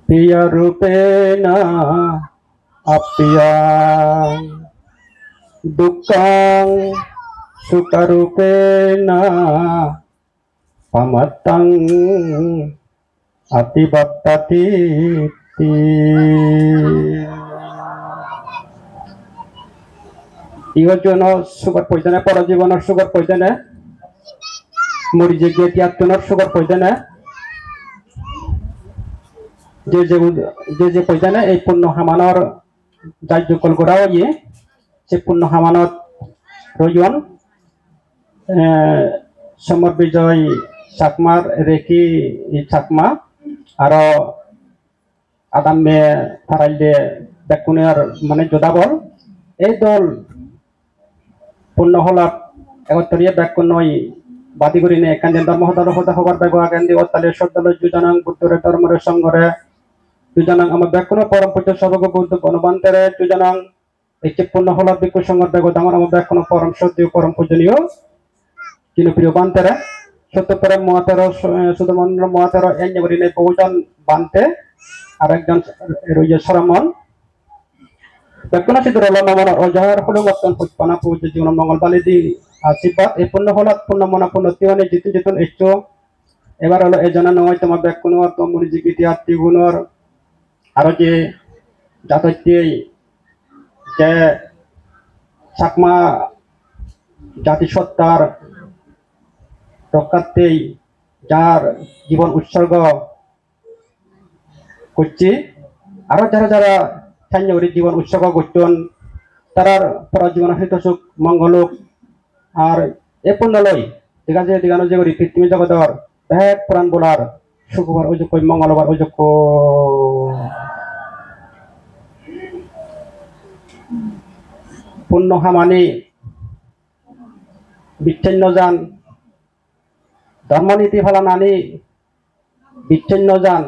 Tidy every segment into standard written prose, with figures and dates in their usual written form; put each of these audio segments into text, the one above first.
Piya rupena apiyang dukkang sukha rupena pamatang atibhattati ti. Ihor জন্য sugar প্রয়োজনে পরজীবনের sugar প্রয়োজনে মরি যে গিয়ে তিয়াত্তনের সুগার প্রয়োজনে যে যে যে যে প্রয়োজনে এই পুণ্য হামানোর যাজ্যকল করাও ইয়ে সে পুণ্য হামানত রজন সমর বিজয় চাকমার রেখি চাকমা আরো আদামে ফারাইলে বেকুনের মানে যোদাবল এই দল পূর্ণ হলাপ একত্তরিয়ে ব্যাকুণই বাদি করি নে কান্দেন ধর্মহদল হদা হবার বেগ আগান্দি অতালে সদল যুজনাং বুদ্ধরে ধর্মরে সঙ্গরে যুজনাং আমার ব্যাকুণ পরম পূজ্য সর্বগ বুদ্ধ বনবান্তরে যুজনাং এই যে পূর্ণ হলাপ বিকু সঙ্গর বেগ দামর আমার ব্যাকুণ পরম সত্য পরম পূজনীয় কিন্তু প্রিয় বান্তেরে সত্য পরম মহাতের সুদমন্দ্র মহাতের এন করি নে বহুজন বান্তে আর একজন রইয়ে সরমন বেকুনা সিদ্ধ রল নমন অজহার হলো বর্তন পুষ্পনা পূজ্য জীবন মঙ্গল বালিদি আশীর্বাদ এই পূর্ণ হলাত পূর্ণ মনা পূর্ণ তিওনে জিতুন জিতুন ইষ্ট এবার হলো এই জনা নয় তোমার বেকুনর তমুরি জিগিতি আত্মীগুণর আরো যে জাতত্যি যে চাকমা জাতিসত্তার রক্ষার্থেই যার জীবন উৎসর্গ করছি আরো যারা যারা সান্যরি জীবন উৎসর্গ করছেন তারার পরজীবন হিত সুখ মঙ্গলক আর এ পুণ্যলয় দেখা যায় দিগানো যে করি পৃথিবী জগতর এক প্রাণ বলার শুক্রবার অযোগ্য মঙ্গলবার অযোগ্য পুণ্য হামানি বিচ্ছিন্ন যান ধর্মনীতি ফলা নানি বিচ্ছিন্ন যান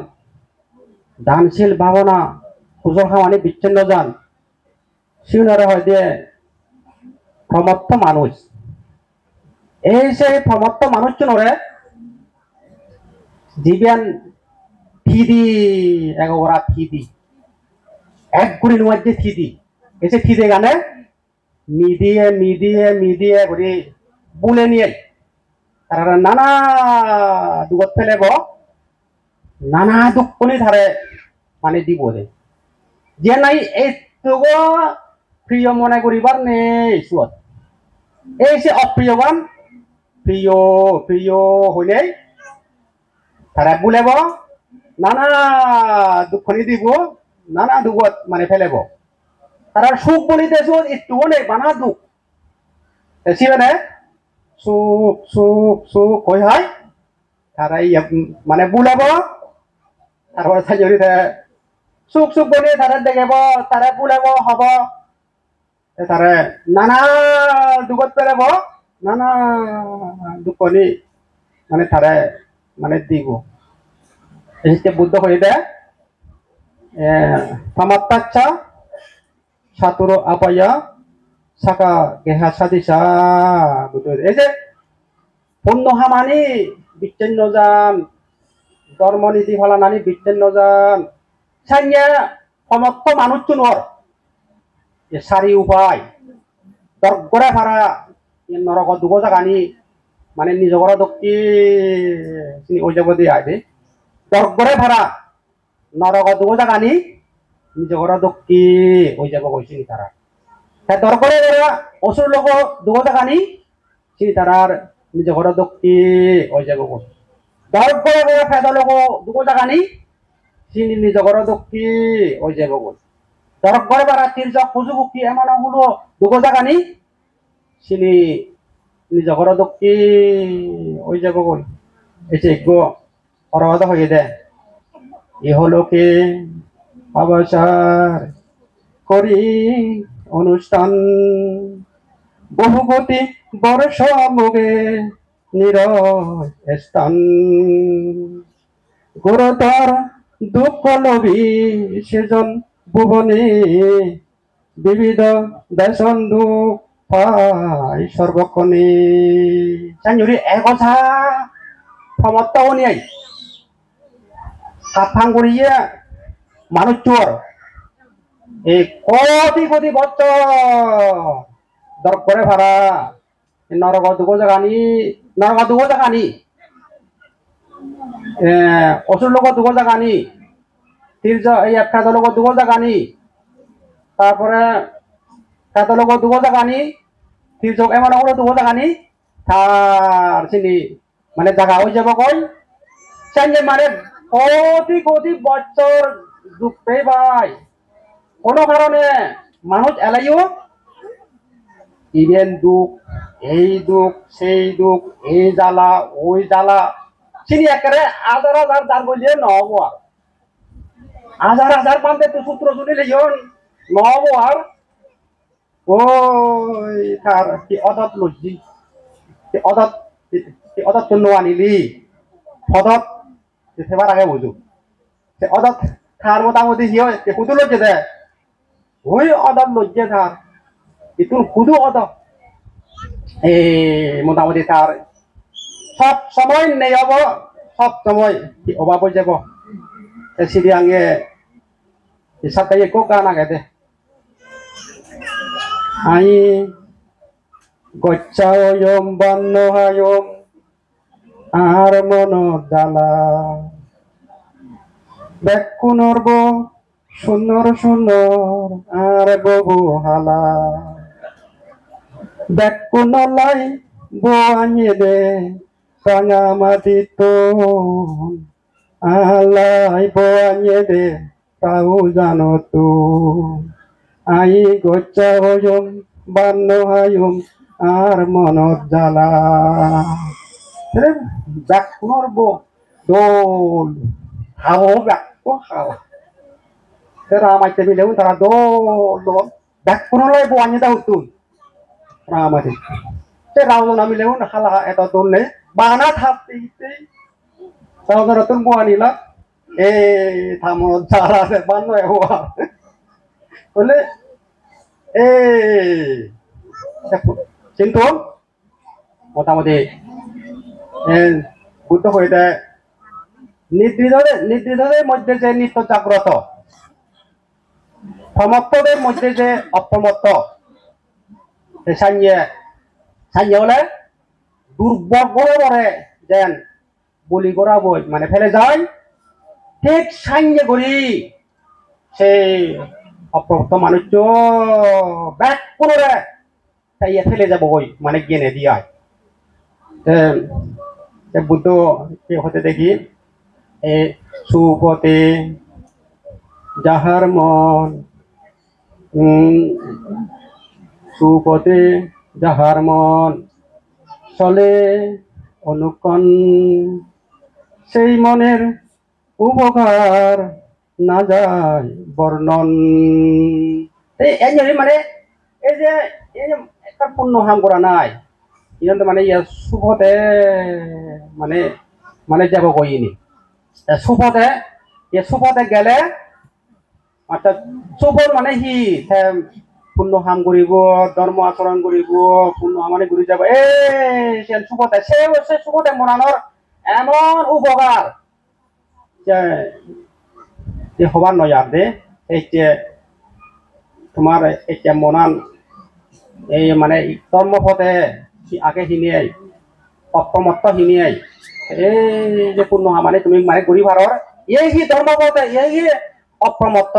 দানশীল ভাবনা পুজো খাওয়ানি বিচ্ছিন্ন যান শিউনারে হয় দিয়ে প্রমত্ত মানুষ এই সেই প্রমত্ত মানুষ চুনরে জীবেন থিদি এগোরা থিদি এক গুড়ি নোয়ার যে থিদি এসে থিদে গানে মিদিয়ে মিদিয়ে মিদিয়ে করে বুলে নিয়ে তারা নানা দুগত ফেলেব নানা দুঃখনি ধারে মানে দিব দে যে নাই এই তোগো প্রিয় মনে করিবার নেই সুত এই সে অপ্রিয়বান প্রিয় প্রিয় হইলে তারা বুলেব নানা দুঃখনি দিব নানা দুগত মানে ফেলেব তারা সুখ বলিতে সুখ একটু নেই বানা দুঃখ সিবানে সুখ সুখ সুখ কই হয় তারা মানে বুলাব তারপরে সাজরিতে সুখ সুখ বলে তারা দেখব তারা বুলাব হব তারা নানা দুগত পেলাব নানা দুঃখনি মানে তারা মানে দিব এই বুদ্ধ হইতে সমাপ্তাচ্ছা সাতুরো আপায়া সাকা গেহা সাদিসা বুদ্ধ এই যে পূর্ণ হামানি বিচ্ছিন্ন যান ধর্মনীতি ফলা নানি বিচ্ছিন্ন যান সাইয়া সমস্ত মানুষ চুনর সারি উপায় দরগরে ভাড়া নরক দুগো জাগানি মানে নিজগর দক্ষি ওই যাব দিয়ে আইবে দরগরে ভাড়া নরক দুগো জাগানি নিজগর দক্ষি ওই যাব কইছি তারা দরগরে ভাড়া অসুর লোক দুগো জাগানি চিনি তারার নিজগর দক্ষি ওই যাব কই দরগরে ভাড়া ফেদা লোক দুগো জাগানি চিনি নিজগর দক্ষি ওই যাব কই দরক করে বারা তিরজক পুজুবুকি এমন হলো দুগো জাগানি চিনি নিজ ঘর দক্ষি ওই যাব কই এসে গো অরবাদ হয়ে দে ইহলোকে অবসর করি অনুষ্ঠান বহুগতি বর্ষ মুগে নিরয় স্থান গুরুতর দুঃখ লবি সেজন ভুবনে বিবিধ দেশন দুঃখ পাই সর্বক্ষণে জানুরি একথা সমত্ত নিয়ে কাফাং করিয়ে মানুষ চোর এই কোটি কোটি বছর দর করে ভাড়া নরক দুগো জাগানি নরক দুগো জাগানি অসুর লোক দুগো জাগানি তীর্য এই একটা লোক দুগো জাগানি তারপরে kata logo dugo jagani tirjok emon ogo dugo jagani thar sini মানে জায়গা হয়ে যাব কই চাইলে মানে কোটি কোটি বছর ডুবতে ভাই কোনো কারণে মানুষ এলাইও ইভেন দুঃখ এই দুঃখ সেই দুঃখ এই জ্বালা ওই জ্বালা চিনি একেবারে হাজার হাজার যার বলিয়ে নহব আর হাজার হাজার পান্তে তো সূত্র শুনিলে নহব আর ওই তার কি অদত লজ্জি অদত তো নোয়ানিলি পদত সেবার আগে বুঝু সে অদত তার মোটামুটি হিও হুদু লজ্জে দে ওই অদত লজ্জে তার itu হুদু অদত মোটামুটি তার সব সময় নেই হব সব সময় অভাব হয়ে যাব সিঁড়ি আগে সাথে কোক গান আগে দে আই গচ্ছায়ম বন্নহায়ম আর মন দালা বেকুনর্ব সুন্দর সুন্দর আর বহু হালা বেকুনলাই বোয়াঙে দে রাঙামাটি তো আলাই বোয়াঙে দে তাও জানো তো আই গচ্ছা হয়ম বান্ন হায়ম আর মনত জ্বালা ব্যাকুণর দোল খাও ব্যাক খাও রামাইতে মিলেও তারা দোল দোল ব্যাকুণলাই বোয়াঙে দাও তুই রামাইতে সে রাউন মিলেও খালা এটা দোল নেই বানা থাকতে রাউন নতুন বোয়া নিলা থামত জ্বালা বান্ন হওয়া বলে কিন্তু মোটামুটি বুদ্ধ হইতে নির্দ্বিধাদের মধ্যে যে নিত্য জাগ্রত প্রমত্তদের মধ্যে যে অপ্রমত্ত সাইয়ে হলে দুর্বর্গ করে যেন বলি করা বই মানে ফেলে যায় ঠিক সাইয়ে করি সেই অপ্রমত্ত মানুষ ব্যাক করে তাই ফেলে যাব ওই মানে গেনে দিয়ে বুদ্ধ হতে দেখি সুপথে যাহার মন সুপথে যাহার মন চলে অনুকণ সেই মনের উপকার না যায় বর্ণন মানে এই যে একটা পূর্ণ হাম করা নাই ইজন্য মানে ইয়া সুপথে মানে মানে যাব কইনি সুপথে গেলে অর্থাৎ সুপথ মানে সি পূর্ণ হাম কৰিব ধর্ম আচরণ কৰিব পূর্ণ মানে ঘুরি যাব সে সুপথে সে সুপথে মনানোর এমন উপকার যে হবার নয় আর দে এই যে তোমার এতিয়া মনান এই মানে ধর্মপথে আগে হিনিয়াই অপ্রমত্ত হিনিয়াই এই যে পূর্ণ মানে তুমি মানে ঘুরি ভাড়র এই সি ধর্মপথে এই অপ্রমত্ত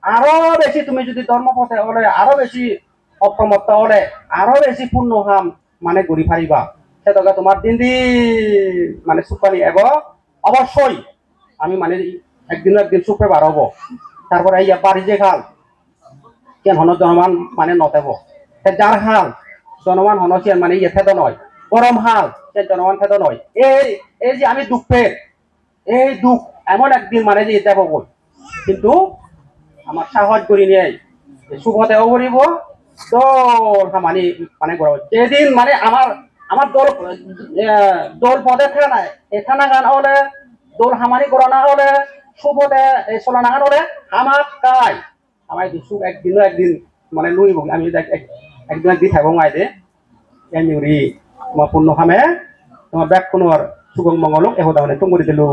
আরো বেশি তুমি যদি ধর্মপথে হলে আরো বেশি অপ্রমত্ত হলে আরো বেশি পূর্ণ হাম মানে ঘুরি ফারিবা সেটাকে তোমার দিন মানে সুপানি এব অবশ্যই আমি মানে একদিন সুপে বার হব তারপরে ইয়া বাড়ি যে খাল কেন হন জনমান মানে নতেব যার হাল জনমান হনসিয়ান মানে ইয়ে থেদ নয় গরম হাল সে জনমান থেদ নয় এই যে আমি দুঃখ পেয়ে এই দুঃখ এমন একদিন মানে যে যাব বই কিন্তু আমার সাহস করি নিয়ে সুখতেও করিব দোল মানে মানে যেদিন মানে আমার দোল পদে নাই এখানা গান হলে দোল হামানি করা না হলে সুপথে চলা না হলে আমার কাই আমার সুখ একদিন মানে লুইব আমি একদিন থাকবো আইদে এমনি আমার পূর্ণ খামে তোমার ব্যাগ কোনো সুগম মঙ্গলক এহদা মানে তুমি দিলো